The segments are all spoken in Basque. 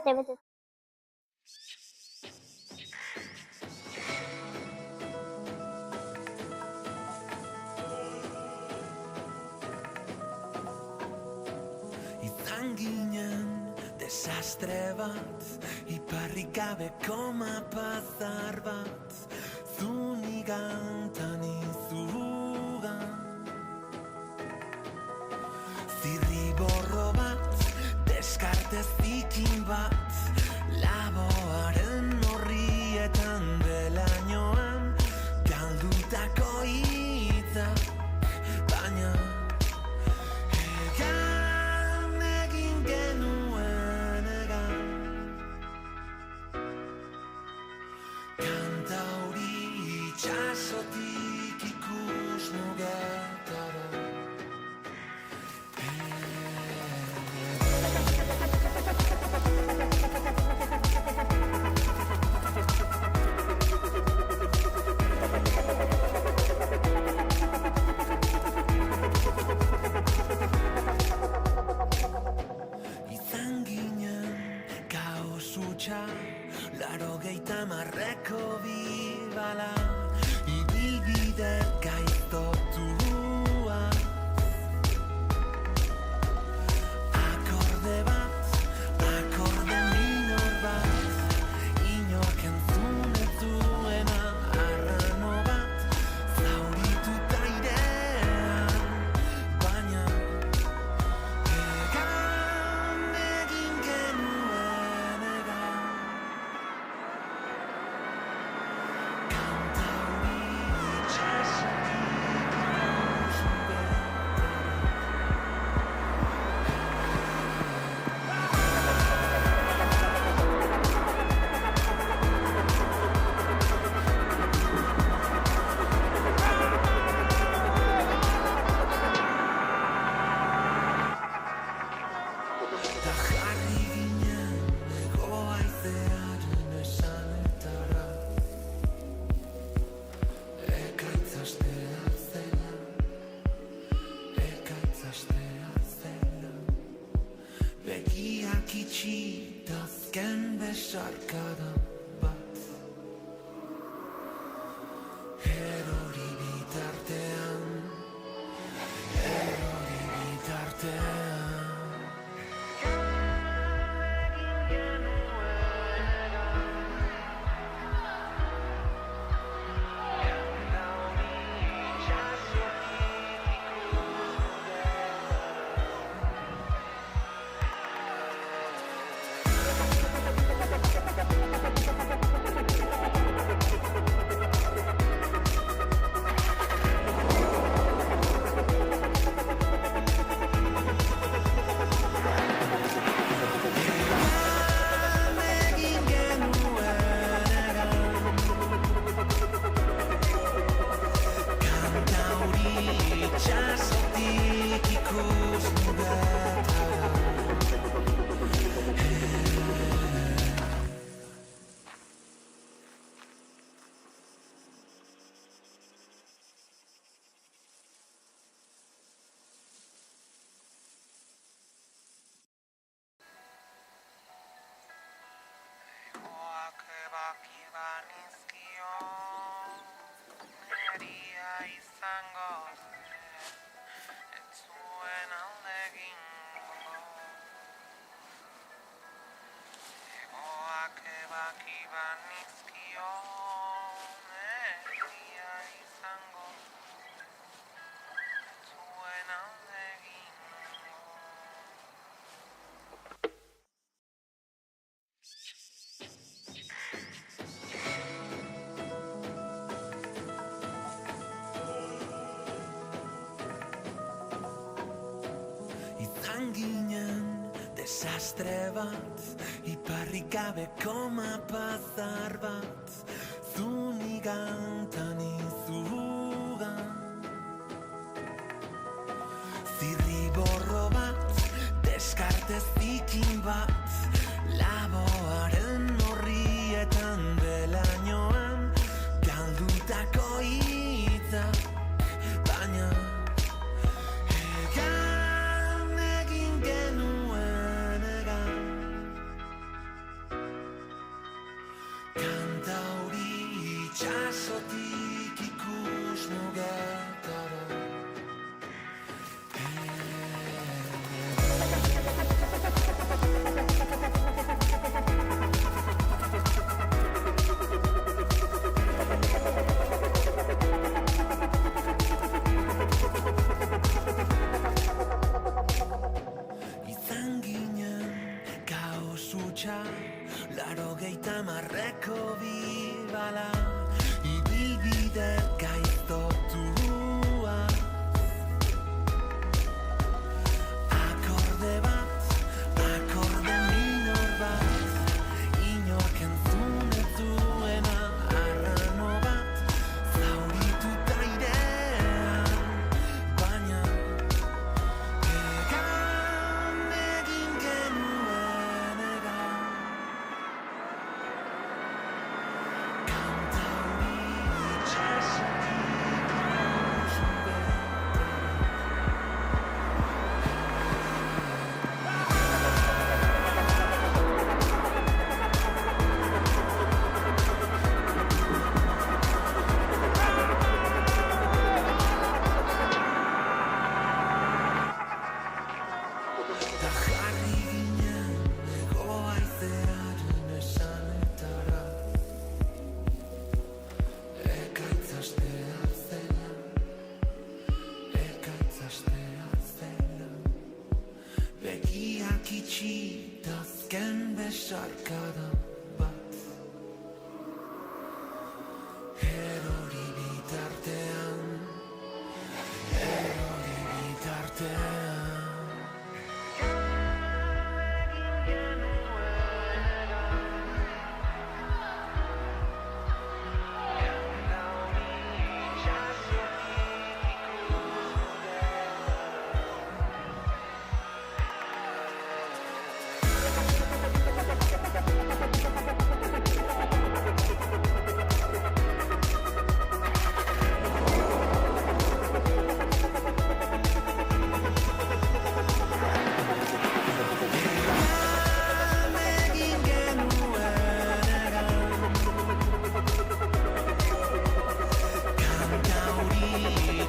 urtebete. Izan ginen desastre bat, iparrik gabeko mapazar bat, zunigantan izugan. Zirriborro bat, deskarte zikin bat, laboaren horrietan belainoan, galdutako hitzak, baina egan egin genuen egan. Kanta hori itxasotik ikus mugetara. Izan ginen kaos hutsa, 80 bibala, ibilbide gaiztotua. Akorde bat, akorde minor bat, inork entzun ez duena arrano bat, zaurituta airean, baina egan egin genuen egan. Kanta hori itxasotik ikus mugetara. Ta jarri ginen ego haizearen esanetara. Ekaitz astea zela, ekaitz astea zela. Begiak itxi ta azken besarkada bat. Erori bitartean, erori bitartean. Egin genuen egan. Kanta hori itxasotik ikus mugetara. Egoak ebaki banizkio, neria izango zen, ez zuen alde egingo. Egoak ebaki banizkio, neria izango zen, ez zuen alde egingo. Izan ginen desastre bat, iparrik gabeko mapazar bat, zunigantan izugan. Zirriborro bat, deskarte zikin bat, laboaren horrietan belainoan, galdutako hitzak, baina egan egin genuen egan. hutsa 80ko bibala ibilbide gaiztotua akorde minor bat inork entzun ez duena arrano bat zaurituta airean baina egan egin genuen egan kanta hori itxasotik eta jarri ginen goaizearen esanetara ekaitz astea zela begiak itxi dazken besarkada bat erori bitartean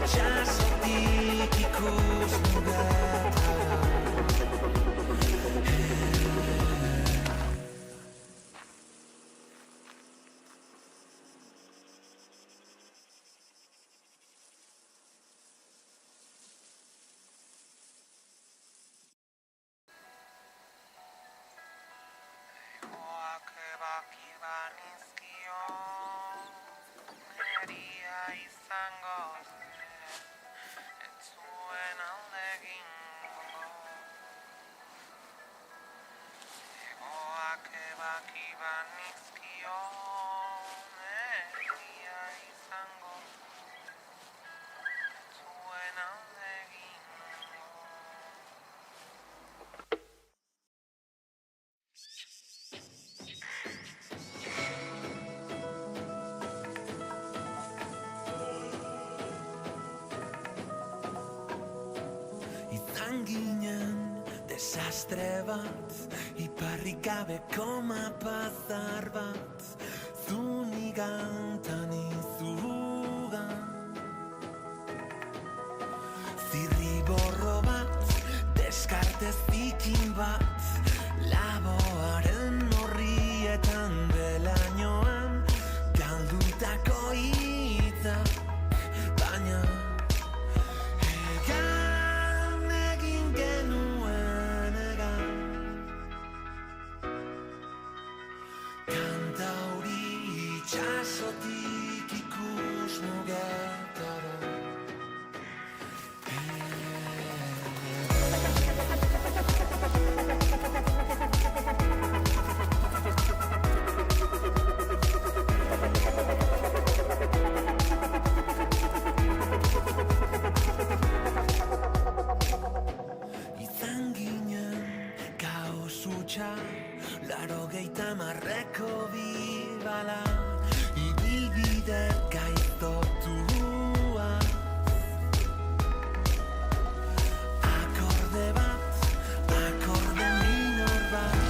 itxasotik ikus mugetara Egoak ebaki banizkio neria izango ez zuen alde egingo Egoak ebaki banizkio neria izango ez zuen alde egingo Izan ginen desastre bat iparrik gabeko mapazar bat zunigantan izugan zirriborro bat deskartez zikin bat laboaren horrietan belainoan galdutako hitzak baina egan egin genuen egan kanta hori itxasotik ikus mugetara Izan ginen kaos hutsa 80ko bibala ibilbide gaiztotua akorde minor bat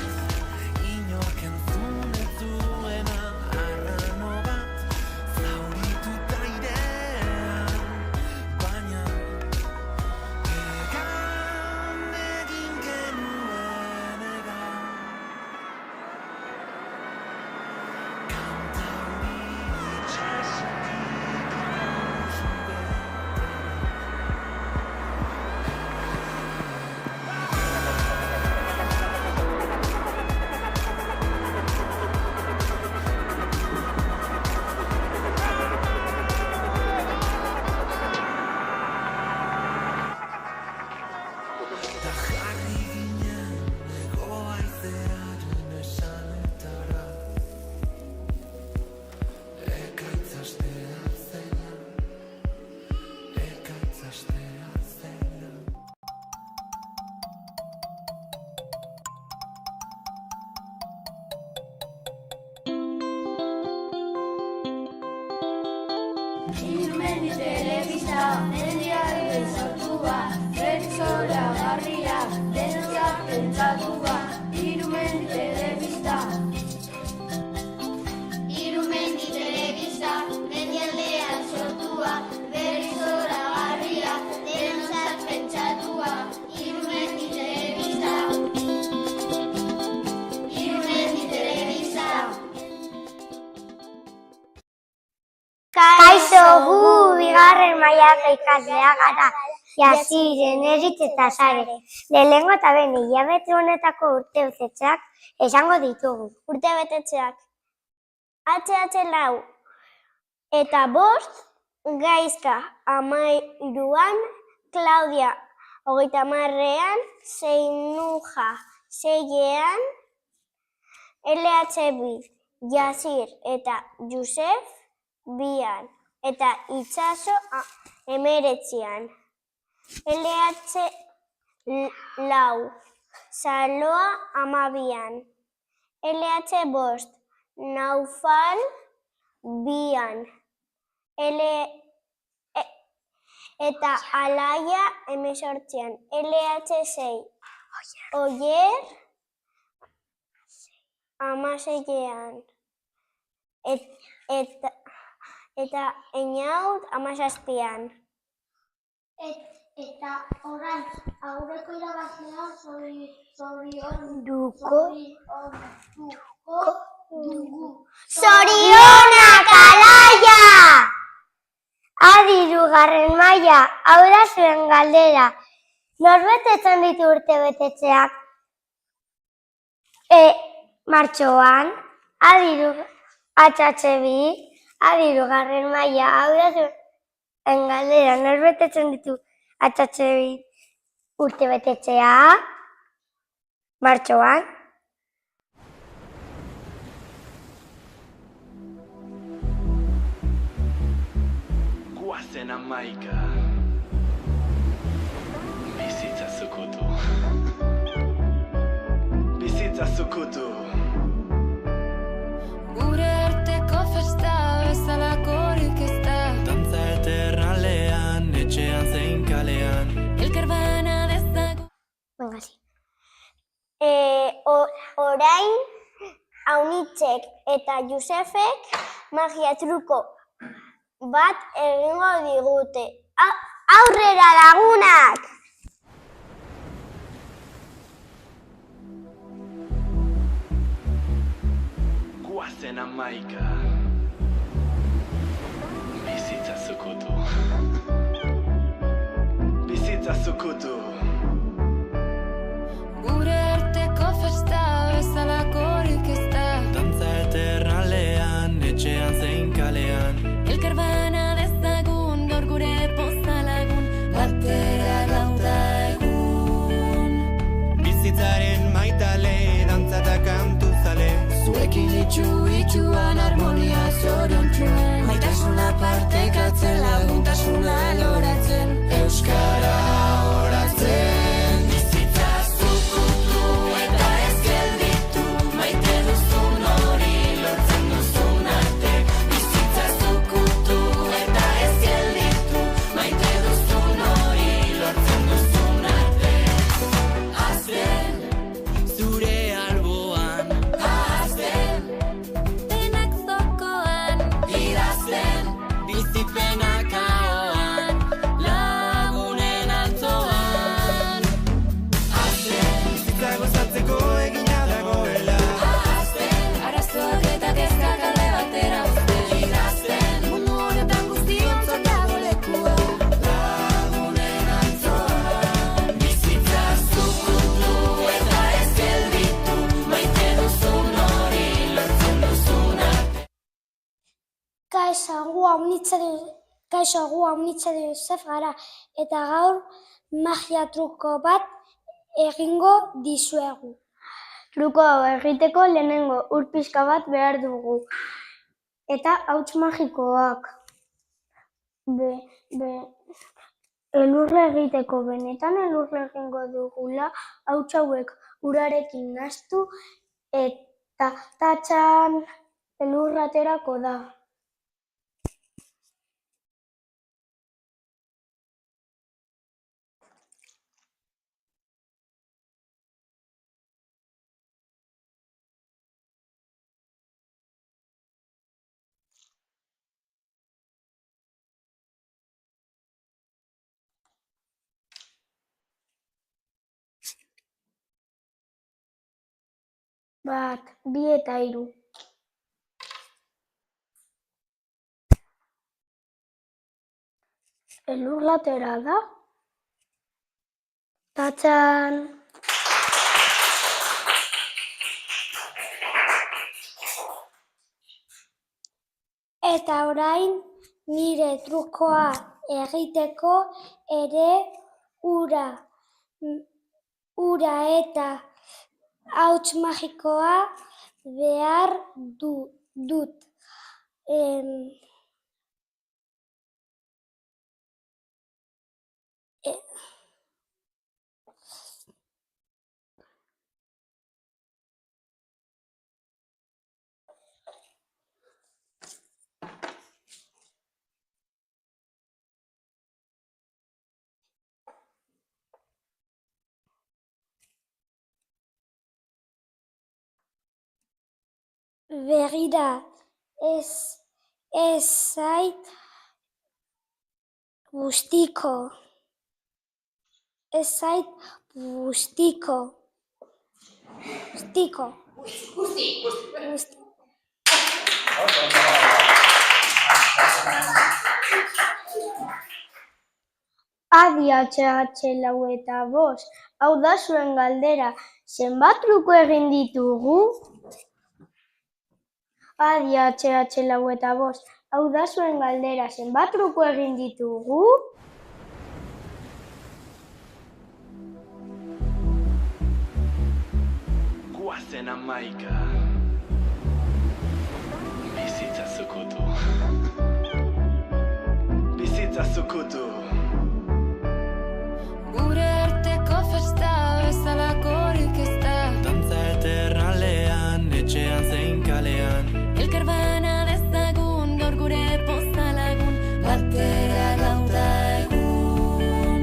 inork entzun ez duena arrano bat zaurituta airean baina egan egin genuen egan kanta hori itxasotik Irumendi telebista, mendiaren sortua, bertsoragarria, denontzat pentsatua. Irumendi telebista. Irumendi telebista, mendialdean sortua, bertsoragarria, denontzat pentsatua. Irumendi telebista. Irumendi telebista. Kaixo, gu bigarren mailako ikasleak gara, Jazir, Eneritz eta Sare. Lehenengo eta behin hilabete honetako urtebetetzeak esango ditugu. Urtebetetzeak HH4 eta 5, Gaizka 13an, Klaudia 30ean, Zeinuja 6ean, LH2, Jazir eta Josef 2an, eta Itxaso 19ean. LH4, Saloa 12an, LH5, Naufal 2an, eta Alaia 18an, LH6, Oier 16ean, eta Einaut 17ean. Eta orain, aurreko irabazlea Zorionduko dugu. Zorionak, Alaia! Adi, hirugarren maila, hau da zuen galdera. Norbetetzen ditu urtebetetzeak? Martxoan, adi, HH2, adi, hirugarren maila, hau da zuen galdera. Norbetetzen ditu HH2 urtebetetzeak? Martxoan. Guazen amaika. Bizitza zukutu. Bizitza zukutu. Gure arteko festa bezalakorik ez da. Dantza eternalean, etxean zein kalean. Elkar bana dezagun. Venga, sí. Orain, Aunitzek eta Josefek magia truko bat egingo digute. Aurrera, lagunak! Guazen amaika. Bizitza zukutu. Bizitza zukutu. Gure arteko festa bezalakorik ez da. Dantza eternalean, etxean zein kalean. Elkar bana dezagun, gaur gure poza lagun. Batera lauta egun. Bizitzaren maitale, dantza eta kantu zale. Zuekin itxuan harmonia zoriontsuan. Maitasuna partekatzen, laguntasuna loratzen. Euskara oratzen. Bizitza zukutu eta ez gelditu. Maite duzun hori lortzen duzun arte. Bizitza zukutu eta ez gelditu. Maite duzun hori lortzen duzun arte. Azten, Zure alboan, azten, denak zokoan. Idazten, bizipenak ahoan. Lagunen altzoan. Azten, bizitza gozatzeko egina dagoela. azten, arazoak eta kezkak alde batera uzten. Idazten, mundu honetan guztiontzat dago lekua. Lagunen altzoan. Bizitza zukutu eta ez gelditu. Maite duzun hori lortzen duzun arte. Kaixo, gu Aunitza de Josef gara, eta gaur magia truko bat egingo dizuegu. Truko hau egiteko lehenengo ur pixka bat behar dugu. Eta hauts magikoak. Elurre egiteko benetan elurre egingo dugula, hauts hauek urarekin nahastu eta tatxan elurra aterako da. 1, 2 eta 3. Elur laterala. Tatxan! Eta orain nire trukoa egiteko ere ura eta hauts magikoa behar dut. Begira, ez zait bustiko. Adi HH4, hau da zuen galdera, zenbat truko egin ditugu? Adi HH4, hau da zuen galdera, zenbat truko egin ditugu? Guazen amaika. Bizitza zukutu. Bizitza zukutu. Gure arteko festa bezalakorik ez da. Dantza eternalean, etxean zein kalean. Elkar bana dezagun, gaur gure poza lagun. Batera lauta egun.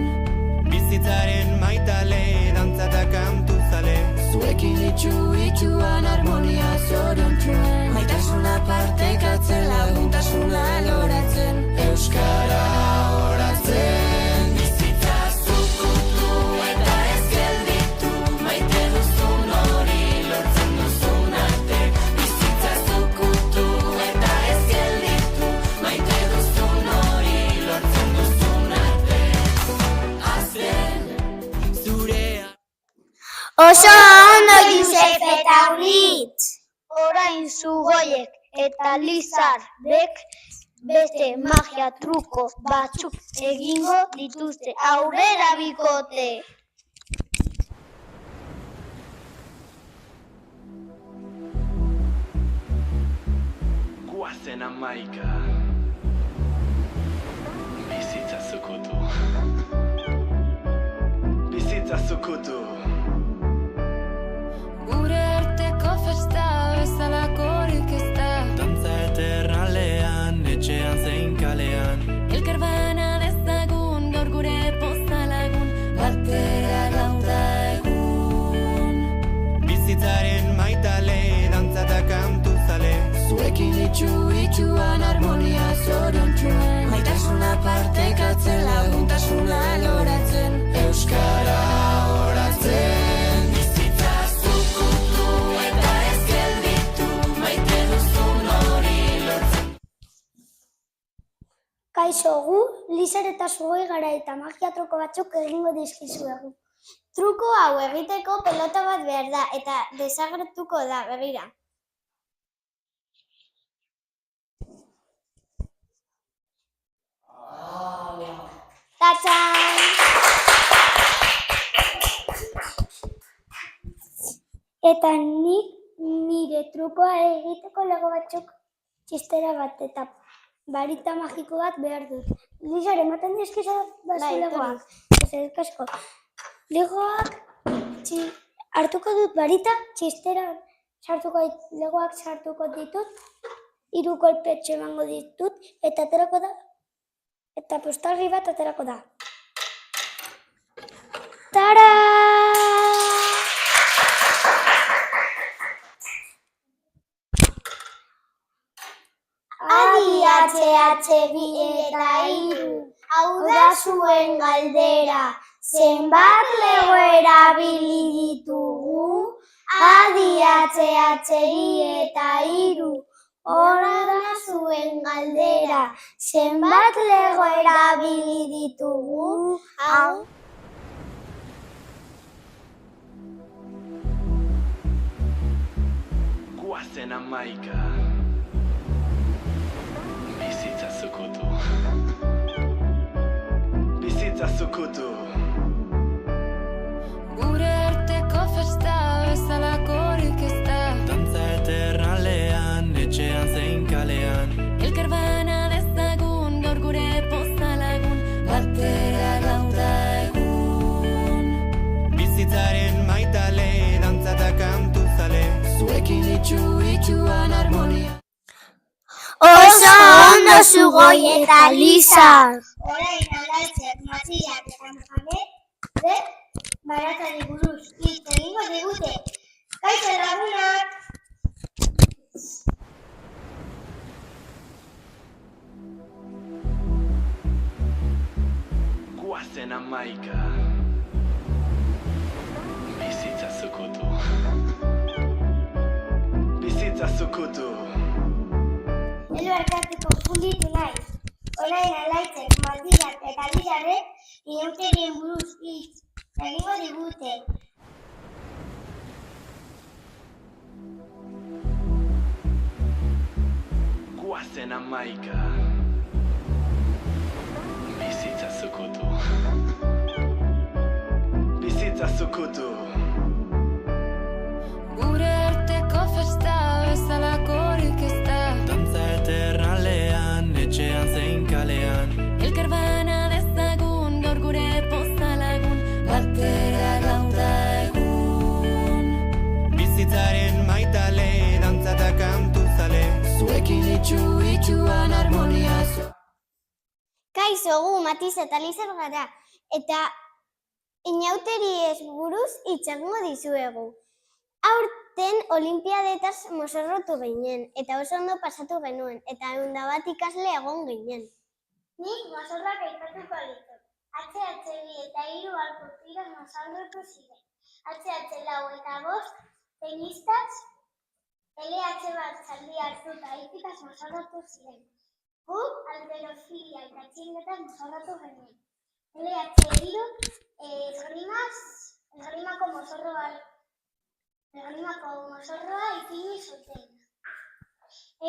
Bizitzaren maitale, dantza eta kantu zale. Zuekin itxuan harmonia zoriontxuen. Maitasuna partekatzen, laguntasuna loratzen. Euskara oratzen. Bizitza zukutu eta ez gelditu. Maite duzun hori lortzen duzun arte. Bizitza zukutu eta ez gelditu. Maite duzun hori lortzen duzun arte. Azten Zurea. Oso ondo, Josep eta Unitz! Orain Zugoiek eta Lizardek beste magia truko batzuk egingo dituzte. Aurrera bikote! Guazen amaika. Bizitza zukutu. Bizitza zukutu. gure arteko festa bezalakorik ez da. Dantza eternalean, etxean zein kalean. Elkar bana dezagun, gaur gure poza lagun. Batera lauta egun. Bizitzaren maitale, dantza eta kantu zale. Zuekin itxuan harmonia zoriontxuen. Maitasuna partekatzen, laguntasuna loratzen. Euskara oratzen. Bizitza zukutu eta ez gelditu. Maite duzun hori lortzen. Kaixo, gu Lizar eta Zugoi gara eta magia truko batzuk egingo dizkizuegu. Truko hau egiteko pelota bat behar da eta desagertuko da, begira. Tatxan! Eta nik nire trukoa egiteko lego batzuk txistera bat eta barita magiko bat behar dut. Lizar, ematen dizkizu bazu legoak. Ez asko. Legoak hartuko dut barita, txistera legoak sartuko ditut, 3 kolpetxo emango ditut, eta aterako da, eta postalri bat aterako da. Tara! Adi HH2 eta 3. Hau da zuen galdera. Zenbat lego erabili ditugu? adi HHI eta 3. Horra zuen galdera, zenbat lego erabili ditugu? Hau. Guazen amaika. Bizitza zukutu. Bizitza zukutu. Gure arteko festa bezalakorik ez da. Dantza eternalean, etxean zein kalean. Elkar bana dezagun, gaur gure poza lagun. Batera gauta egun. Bizitzaren maitale, dantza eta kantu zale. Zuekin itxuan harmonia. Oso ondo Sugoi eta Lisa. Orain alaitzek, mazilak eta Mohamed, baratzari buruz hitz egingo digute. Kaixo lagunak! Guazen amaika. Bizitza zukutu. Bizitza zukutu. Elo elkarteko funditu naiz. Orain alaitzek, mazilak eta Lisarek inauterien buruz hitz egingo digute. Guazen amaika. Bizitza zukutu. Bizitza zukutu. Gure arteko festa bezalakorik ez da. Dantza eternalean, etxean zein kalean. Elkar bana dezagun, gaur gure poza lagun. Batera gauta egun. Bizitzaren maitale, dantza eta kantu zale. Zuekin itxuan harmonia. Kaixo, gu Matiz eta Lizer gara, eta inauteriez buruz hitz egingo dizuegu. Aurten olimpiadetaz mozorrotu ginen, eta oso ondo pasatu genuen, eta 101 ikasle egon ginen. Nik mozorrak aipatuko ditut. HH2 eta 3 alportiras mozorrotu ziren. HH4 eta 5 tenistas, LH bat zaldi hartu eta hipikaz mozorrotu ziren. Guk alterofilia eta txingetan mozorrotu genuen. LH2 esgrimako mozorroa ipini zuten.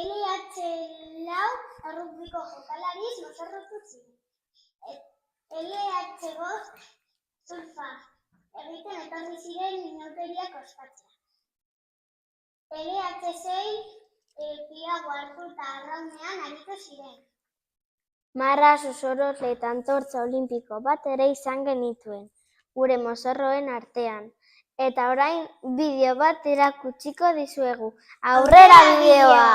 LH4 errugbiko jokalariz mozorrotu ziren. LH5 surfa egiten etorri ziren inauteriak ospatzea. LH6 pirago hartu eta arraunean aritu ziren. Marra, Susorosle eta antortza olimpiko bat ere izan genituen, gure mozorroen artean. Eta orain bideo bat erakutsiko dizuegu. Aurrera bideoa!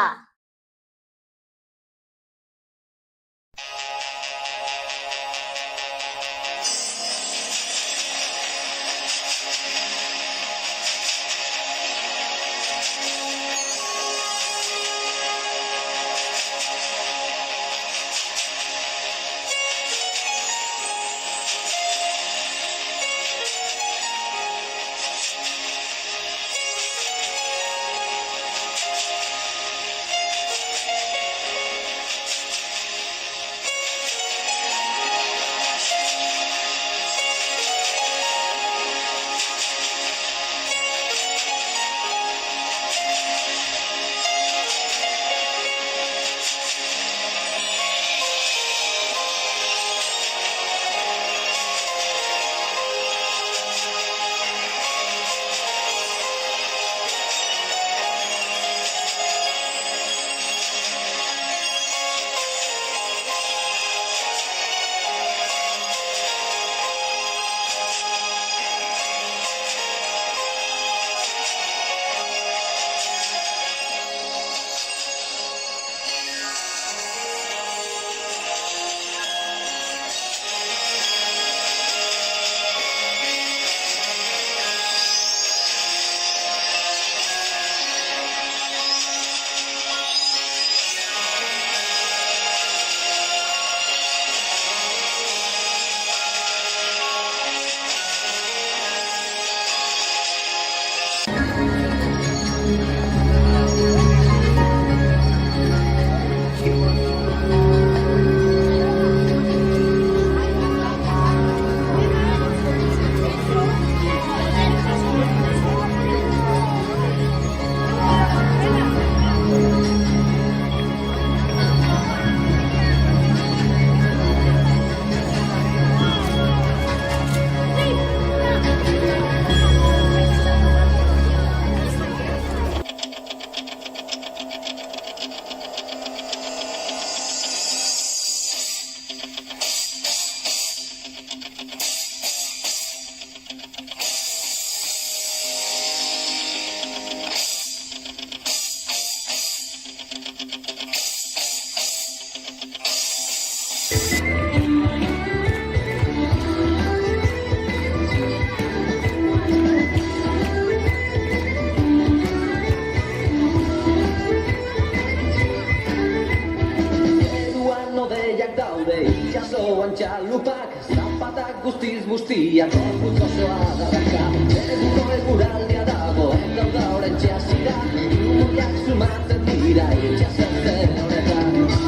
lupak, zapatak guztiz guztiak, gorputz osoa daraka. Egungo eguraldia dago, eta hau da oraintxe hasi da, trumoiak sumatzen dira, itxasertze honetan.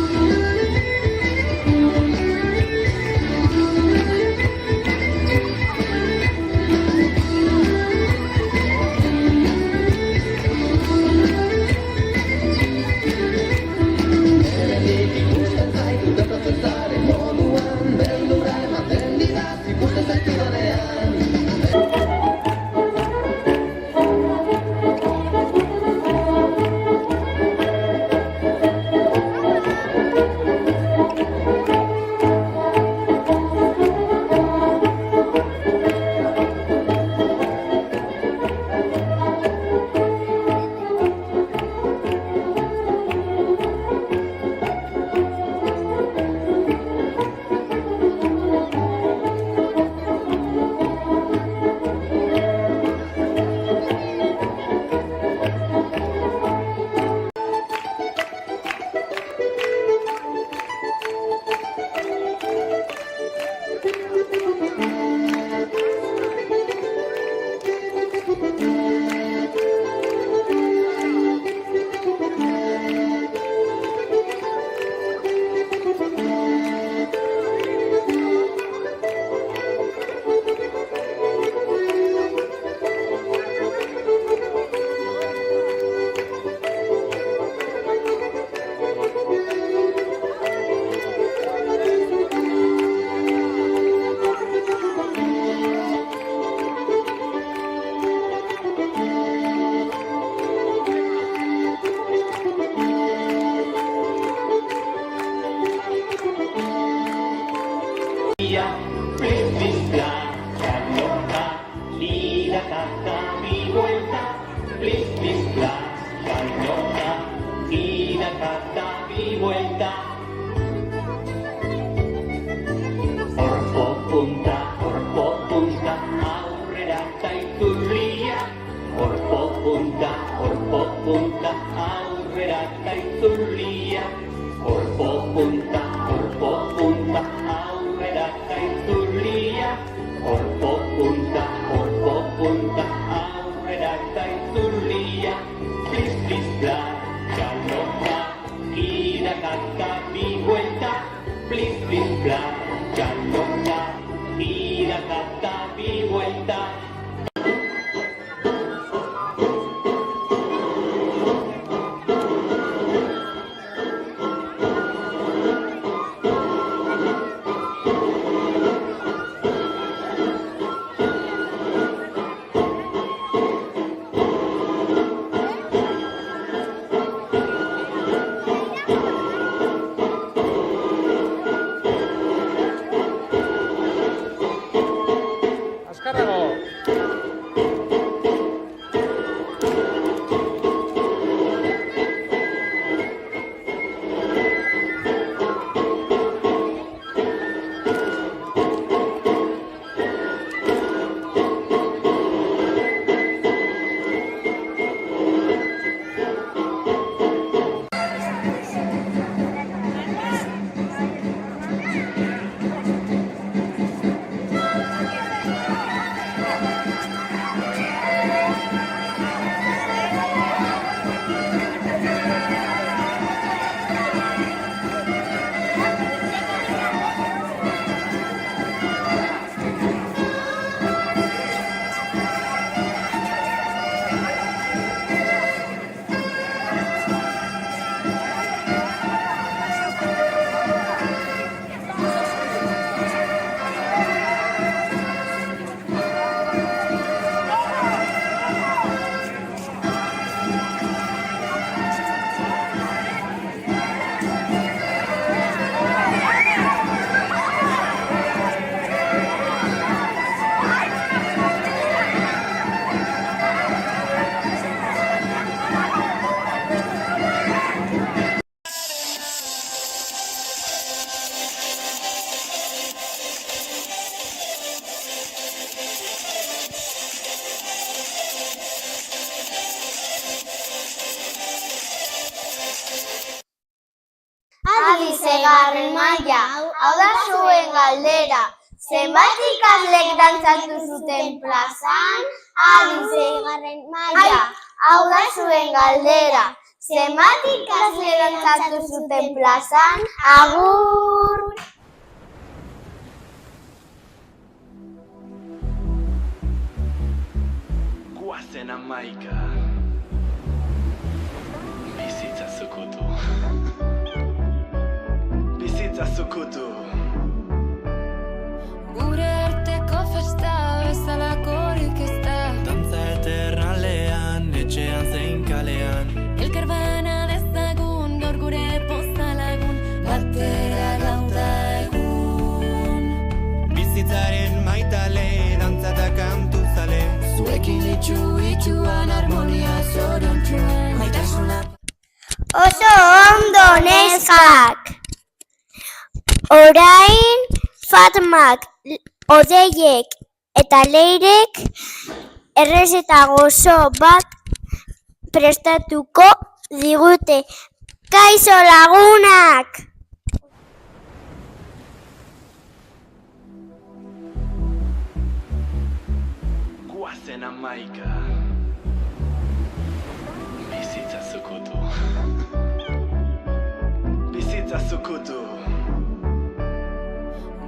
6. maila. Hau da zuen galdera. Zenbat ikaslek dantzatu zuten plazan? Adi 6. maila. Hau da zuen galdera. Zenbat ikasle dantzatu zuten plazan? Agur! Guazen amaika. Bizitza zukutu. Bizitza zukutu. Gure arteko festa bezalakorik ez da. Dantza eternalean, etxean zein kalean. Elkar bana dezagun, gaur gure poza lagun. Batera gauta egun. Bizitzaren maitale, dantza eta kantu zale. Zuekin itxuan harmonia zorontxuan. Maitasuna Oso ondo neskak! Orain Fatmak, Odeiek eta Leirek errezeta gozo bat prestatuko digute. Kaixo lagunak! Guazen amaika. Bizitza zukutu. Bizitza zukutu.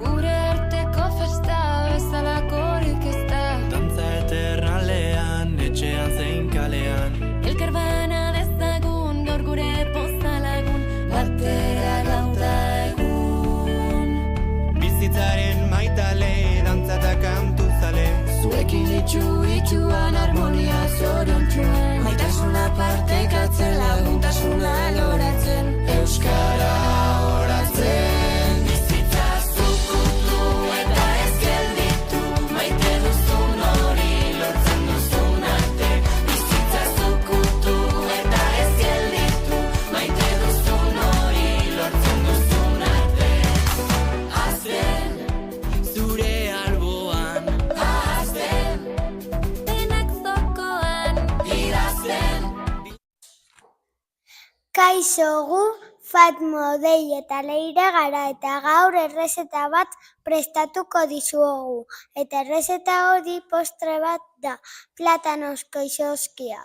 gure arteko festa bezalakorik ez da. Dantza eternalean, etxean zein kalean. Elkar bana dezagun, gaur gure poza lagun. Batera gauta egun. Bizitzaren maitale, dantza eta kantu zale. Zuekin itxuan harmonia zorontxuan. Maitasuna partekatzen, laguntasuna loratzen. Euskara oratzen. Bizitza zukutu eta ez gelditu. Maite duzun hori lortzen duzun arte. Bizitza zukutu eta ez gelditu. Maite duzun hori lortzen duzun arte. Azten, Zure alboan, azten, denak zokoan, idazten. Kaixo gu Fatmo, Odei eta Leire gara eta gaur errezeta bat prestatuko dizuegu. Eta errezeta hori postre bat da, platanozko izozkia.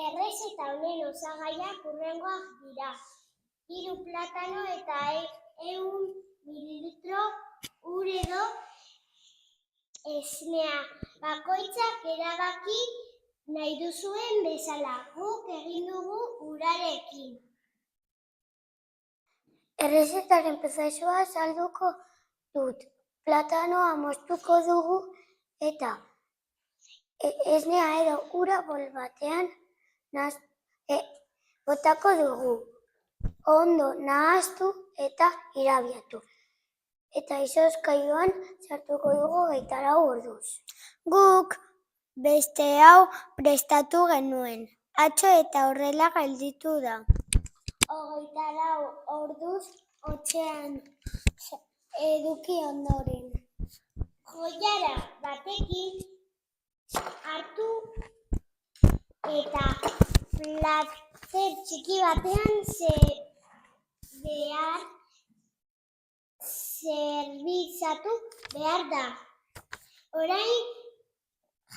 Errezeta honen osagaiak hurrengoak dira. 3 platano eta 100 mililitro ur edo esnea. Bakoitzak erabaki nahi duzuen bezala. Guk egin dugu urarekin. Errezetaren prozesua salduko dut. Platanoa moztuko dugu eta esnea edo ura bol batean botako dugu. Ondo nahaztu eta irabiatu. Eta izozkailuan sartuko dugu 24 orduz. Guk beste hau prestatu genuen. Atzo eta horrela gelditu da. 24 orduz hotzean eduki ondoren. Joiara batekin hartu eta plater txiki batean zerbizatu behar da. Orain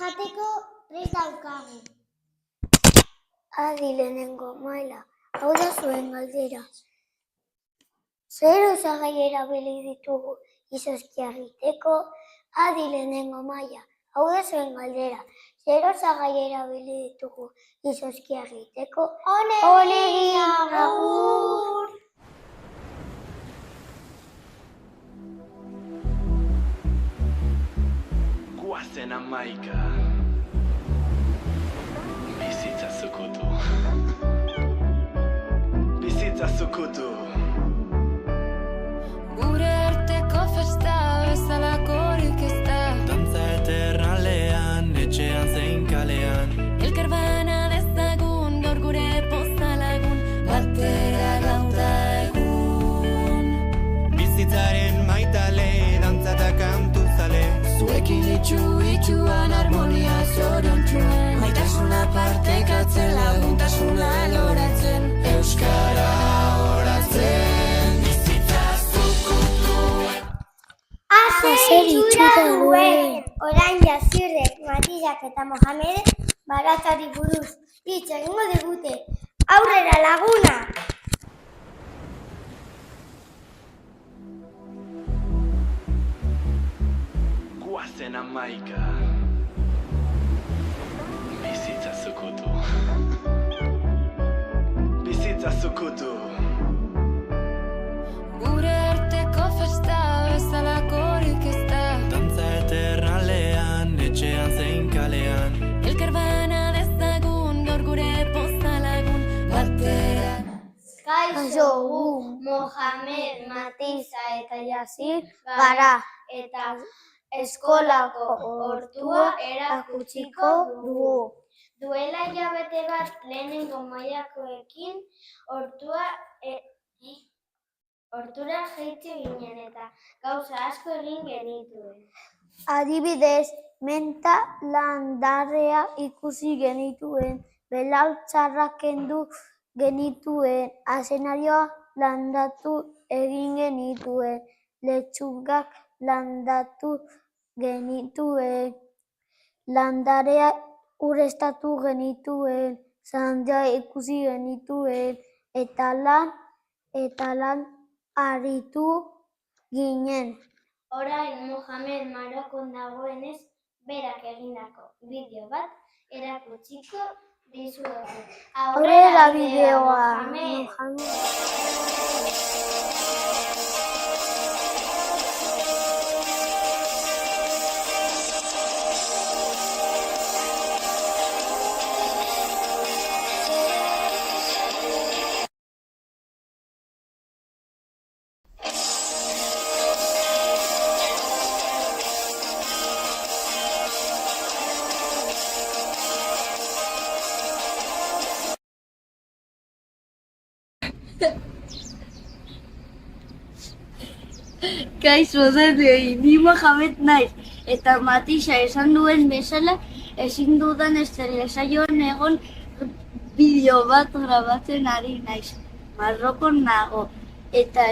jateko prest daukagu. Adi lehenengo maila, hau da zuen galdera. Zer osagai erabili ditugu izozkia egiteko? Adi lehenengo maila, hau da zuen galdera. Zer osagai erabili ditugu izozkia egiteko? Onegin, agur! Guazen amaika. Bizitza zukutu. Bizitza zukutu. Gure arteko festa bezalakorik ez da. dantza eternalean, etxean zein kalean. Elkar bana dezagun, gaur gure poza lagun. Batera gauta egun. Bizitzaren maitale, dantza eta kantu zale. Zuekin itxuan harmonia zorontxuan. Maitasuna partekatzen, laguntasuna loratzen. Euskara horaz itxura duen. Orain Jasirrek, Matizak eta Mohamedek baratzari buruz hitz egingo digute. Aurrera laguna! Guazen amaika. Bizitza zukutu. Bizitza zukutu. Gure arteko festa bezalakorik ez da. Dantza eternalean, etxean zein kalean. Elkar bana dezagun, gaur gure pozalagun batera. Kaixo gu, Mohamed, Matiza eta Jasir gara eta eskolako ortua erakutsiko dugu. Duela hilabete bat lehenengo mailakoekin ortura jaitsi ginen eta gauza asko egin genituen. Adibidez, menta landarea ikusi genituen, belaltzarrak kendu genituen, azenarioa landatu egin genituen, letxugak landatu genituen, landarea ureztatu genituen, zandia ikusi genituen, eta lan aritu ginen. Orain Mohamed Marokon dagoenez, berak egindako bideo bat erakutsiko dizuegu. Aurrera bideoa, Mohamed. Kaixo denei, ni Mohamed naiz, eta Matixa esan duen bezala, ezin dudan saioan egon bideo bat grabatzen ari naiz. Marrokon nago, eta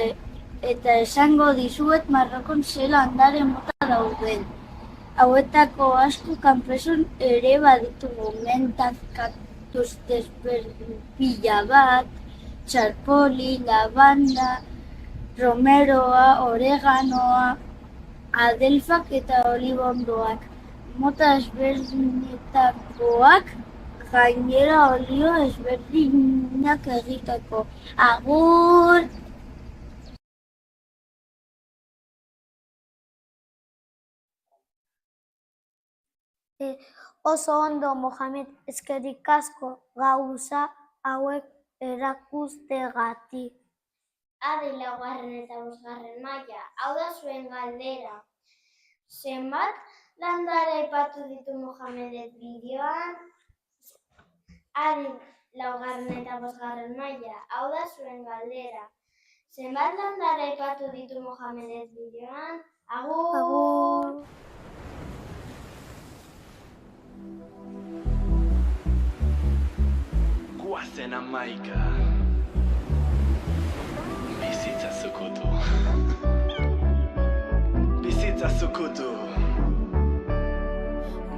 esango dizuet Marrokon ze landare mota dauden. Hauetako asko kanpreson ere baditugu, mentak, kaktus desberdin pila bat, txarpoli, lavanda, romeroa, oreganoa, adelfak eta olibondoak. Mota ezberdinetakoak, gainera olio ezberdinak egiteko. Agur! Oso ondo, Mohamed, eskerrik asko gauza hauek erakusteagatik. Adi 4. eta 5. maila, hau da zuen galdera. Zenbat landare aipatu ditu Mohamedek bideoan? Adi 4. eta 5. maila, hau da zuen galdera. Zenbat landare aipatu ditu Mohamedek bideoan? Agur! Guazen amaika. Bizitza zukutu. Bizitza zukutu.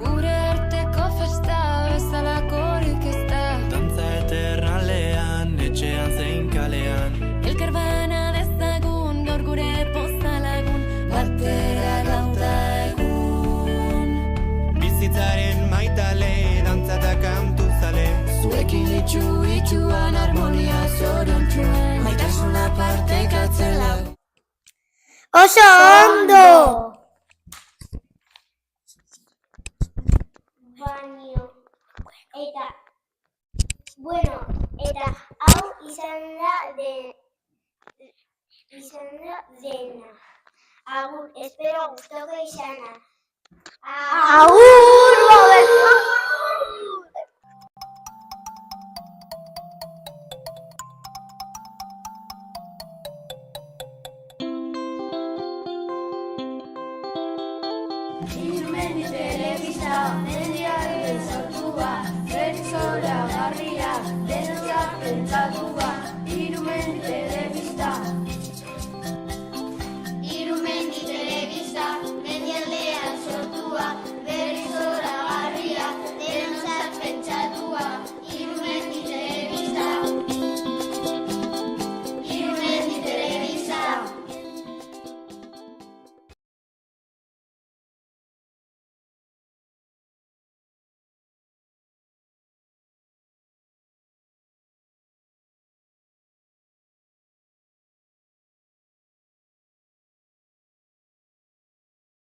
Gure arteko festa bezalakorik ez da. Dantza eternalean, etxean zein kalean. Elkar bana dezagun, gaur gure pozalagun batera gauta egun. Bizitzaren maitale, dantza eta kantu zale. Zuekin itxuan harmonia zorontxuen, maitasuna partekatzen lau. Oso ondo! Eta hau izan da dena. Agur, espero gustoko izana. Agur, Roberto! Instrumentu telebista, mediaren sortua, zer zoragarria, dentzak pentsatu